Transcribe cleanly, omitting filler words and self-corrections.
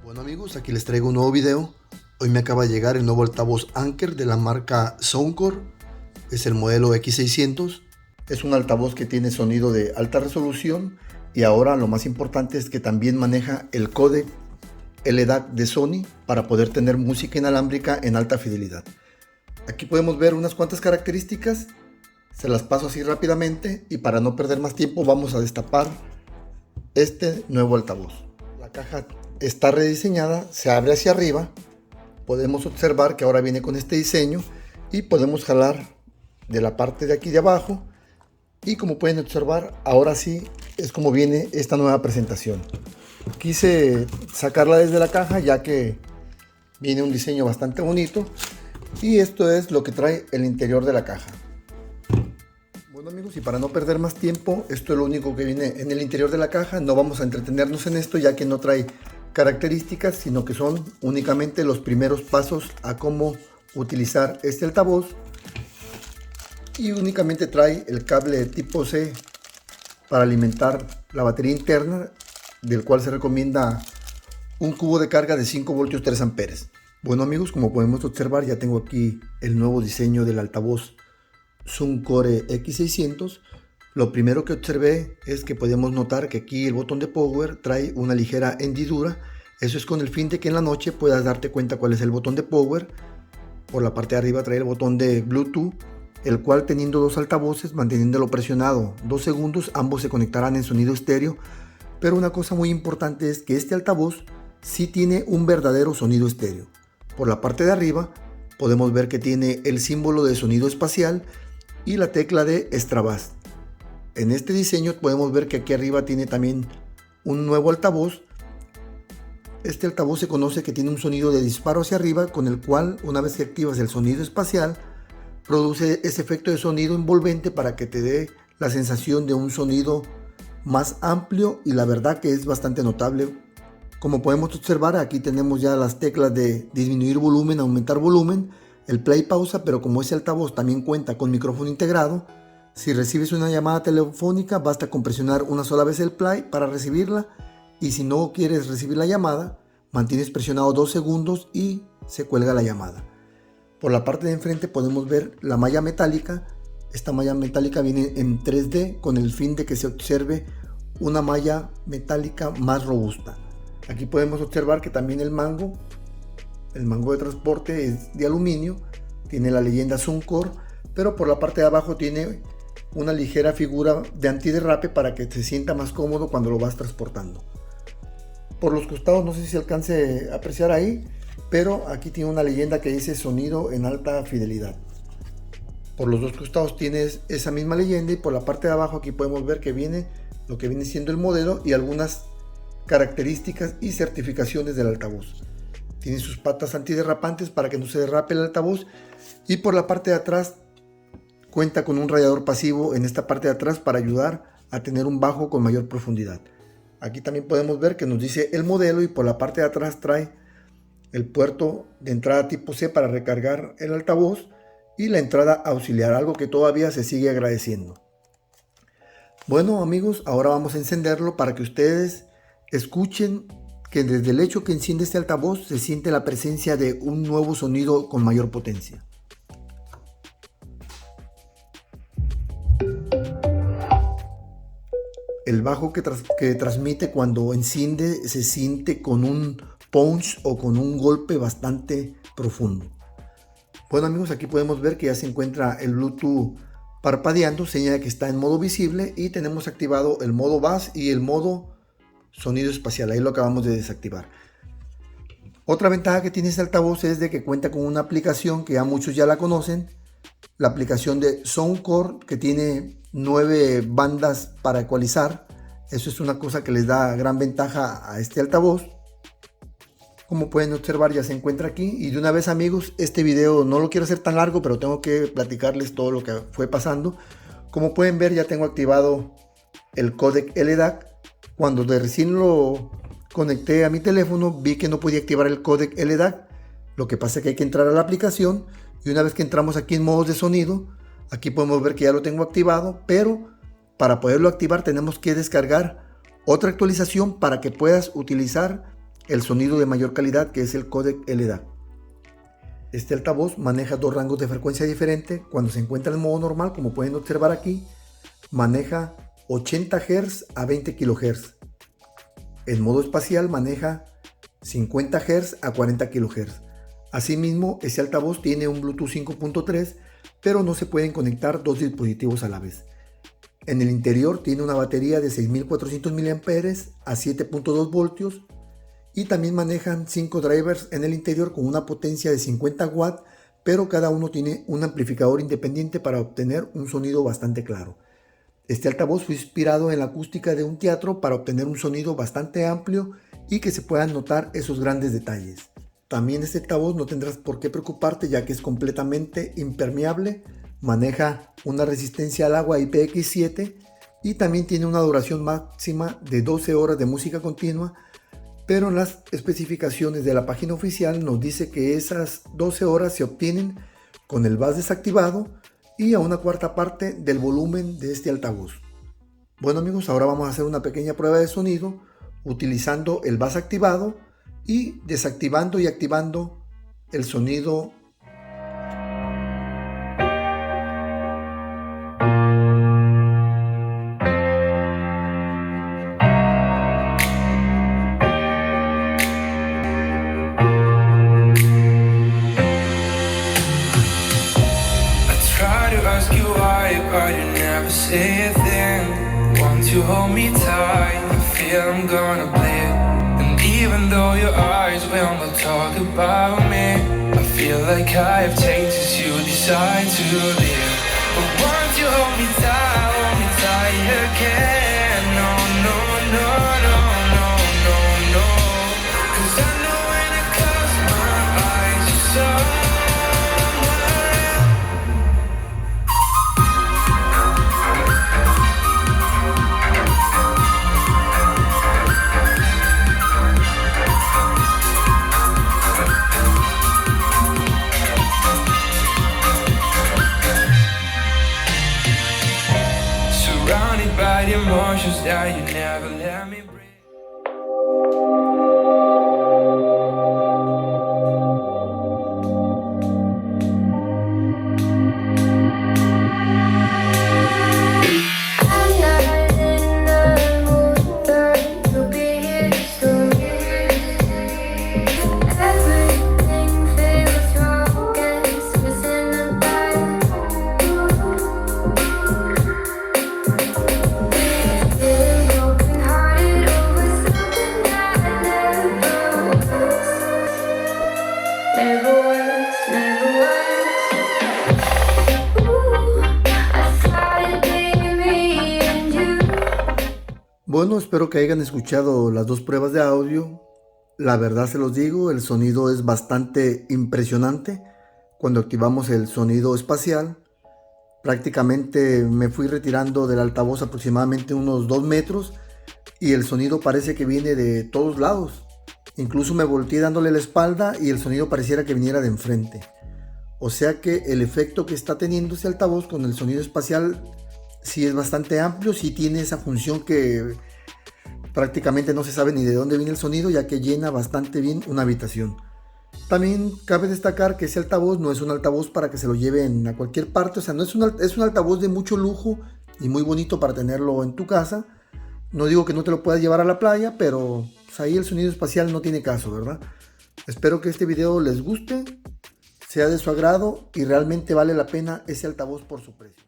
Bueno amigos, aquí les traigo un nuevo video. Hoy me acaba de llegar el nuevo altavoz Anker de la marca Soundcore. Es el modelo X600. Es un altavoz que tiene sonido de alta resolución y ahora lo más importante es que también maneja el códec LDAC de Sony para poder tener música inalámbrica en alta fidelidad. Aquí podemos ver unas cuantas características. Se las paso así rápidamente y para no perder más tiempo vamos a destapar este nuevo altavoz. La caja está rediseñada, se abre hacia arriba. Podemos observar que ahora viene con este diseño y podemos jalar de la parte de aquí de abajo. Y como pueden observar, ahora sí es como viene esta nueva presentación. Quise sacarla desde la caja ya que viene un diseño bastante bonito. Y esto es lo que trae el interior de la caja. Bueno amigos, y para no perder más tiempo, esto es lo único que viene en el interior de la caja. No vamos a entretenernos en esto ya que no trae características, sino que son únicamente los primeros pasos a cómo utilizar este altavoz. Y únicamente trae el cable tipo C para alimentar la batería interna, del cual se recomienda un cubo de carga de 5 voltios 3 amperes. Bueno amigos, como podemos observar, ya tengo aquí el nuevo diseño del altavoz Soundcore X600. Lo primero que observé es que podemos notar que aquí el botón de power trae una ligera hendidura. Eso es con el fin de que en la noche puedas darte cuenta cuál es el botón de power. Por la parte de arriba trae el botón de Bluetooth, el cual teniendo dos altavoces, manteniéndolo presionado 2 segundos, ambos se conectarán en sonido estéreo. Pero una cosa muy importante es que este altavoz sí tiene un verdadero sonido estéreo. Por la parte de arriba podemos ver que tiene el símbolo de sonido espacial y la tecla de extra bass. En este diseño podemos ver que aquí arriba tiene también un nuevo altavoz. Este altavoz se conoce que tiene un sonido de disparo hacia arriba, con el cual una vez que activas el sonido espacial produce ese efecto de sonido envolvente para que te dé la sensación de un sonido más amplio, y la verdad que es bastante notable. Como podemos observar, aquí tenemos ya las teclas de disminuir volumen, aumentar volumen, el play pausa, pero como ese altavoz también cuenta con micrófono integrado, si recibes una llamada telefónica basta con presionar una sola vez el play para recibirla, y si no quieres recibir la llamada, mantienes presionado 2 segundos y se cuelga la llamada. Por la parte de enfrente podemos ver la malla metálica. Esta malla metálica viene en 3D con el fin de que se observe una malla metálica más robusta. Aquí podemos observar que también el mango de transporte es de aluminio, tiene la leyenda Soundcore, pero por la parte de abajo tiene una ligera figura de antiderrape para que se sienta más cómodo cuando lo vas transportando. Por los costados no sé si se alcance a apreciar ahí, pero aquí tiene una leyenda que dice sonido en alta fidelidad. Por los dos costados tienes esa misma leyenda, y por la parte de abajo aquí podemos ver que viene lo que viene siendo el modelo y algunas características y certificaciones del altavoz. Tiene sus patas antiderrapantes para que no se derrape el altavoz, y por la parte de atrás cuenta con un radiador pasivo en esta parte de atrás para ayudar a tener un bajo con mayor profundidad. Aquí también podemos ver que nos dice el modelo, y por la parte de atrás trae el puerto de entrada tipo C para recargar el altavoz y la entrada auxiliar, algo que todavía se sigue agradeciendo. Bueno amigos, ahora vamos a encenderlo para que ustedes escuchen que desde el hecho que enciende este altavoz se siente la presencia de un nuevo sonido con mayor potencia. El bajo que transmite cuando enciende se siente con un punch o con un golpe bastante profundo. Bueno amigos, aquí podemos ver que ya se encuentra el Bluetooth parpadeando, señal de que está en modo visible, y tenemos activado el modo bass y el modo sonido espacial. Ahí lo acabamos de desactivar. Otra ventaja que tiene este altavoz es de que cuenta con una aplicación que ya muchos ya la conocen, la aplicación de Soundcore, que tiene 9 bandas para ecualizar. Eso es una cosa que les da gran ventaja a este altavoz. Como pueden observar, ya se encuentra aquí. Y de una vez amigos, este video no lo quiero hacer tan largo, pero tengo que platicarles todo lo que fue pasando. Como pueden ver, ya tengo activado el códec LDAC. Cuando de recién lo conecté a mi teléfono, vi que no podía activar el códec LDAC. Lo que pasa es que hay que entrar a la aplicación, y una vez que entramos aquí en modos de sonido, aquí podemos ver que ya lo tengo activado, pero para poderlo activar tenemos que descargar otra actualización para que puedas utilizar el sonido de mayor calidad, que es el códec LDAC. Este altavoz maneja dos rangos de frecuencia diferentes. Cuando se encuentra en modo normal, como pueden observar aquí, maneja 80 Hz a 20 kHz. En modo espacial maneja 50 Hz a 40 kHz. Asimismo, este altavoz tiene un Bluetooth 5.3, pero no se pueden conectar dos dispositivos a la vez. En el interior tiene una batería de 6400 mAh a 7.2 voltios y también manejan 5 drivers en el interior con una potencia de 50 watts, pero cada uno tiene un amplificador independiente para obtener un sonido bastante claro. Este altavoz fue inspirado en la acústica de un teatro para obtener un sonido bastante amplio y que se puedan notar esos grandes detalles. También este altavoz no tendrás por qué preocuparte, ya que es completamente impermeable, maneja una resistencia al agua IPX7 y también tiene una duración máxima de 12 horas de música continua, pero en las especificaciones de la página oficial nos dice que esas 12 horas se obtienen con el bass desactivado y a una cuarta parte del volumen de este altavoz. Bueno amigos, ahora vamos a hacer una pequeña prueba de sonido utilizando el bass activado y desactivando y activando el sonido. But you never say a thing. Won't you hold me tight? I feel I'm gonna bleed. And even though your eyes will not talk about me, I feel like I have changed as you decide to leave. But won't you hold me tight again? No, no, no, no, no, no, no. 'Cause I know when I close my eyes, you're somewhere. Surrounded by the emotions that you never let me breathe. Bueno, espero que hayan escuchado las dos pruebas de audio. La verdad se los digo, el sonido es bastante impresionante. Cuando activamos el sonido espacial, prácticamente me fui retirando del altavoz aproximadamente unos 2 metros y el sonido parece que viene de todos lados. Incluso me volteé dándole la espalda y el sonido pareciera que viniera de enfrente. O sea que el efecto que está teniendo ese altavoz con el sonido espacial sí es bastante amplio, sí tiene esa función que prácticamente no se sabe ni de dónde viene el sonido, ya que llena bastante bien una habitación. También cabe destacar que ese altavoz no es un altavoz para que se lo lleven a cualquier parte, o sea, no es un altavoz de mucho lujo y muy bonito para tenerlo en tu casa. No digo que no te lo puedas llevar a la playa, pero pues, ahí el sonido espacial no tiene caso, ¿verdad? Espero que este video les guste, sea de su agrado y realmente vale la pena ese altavoz por su precio.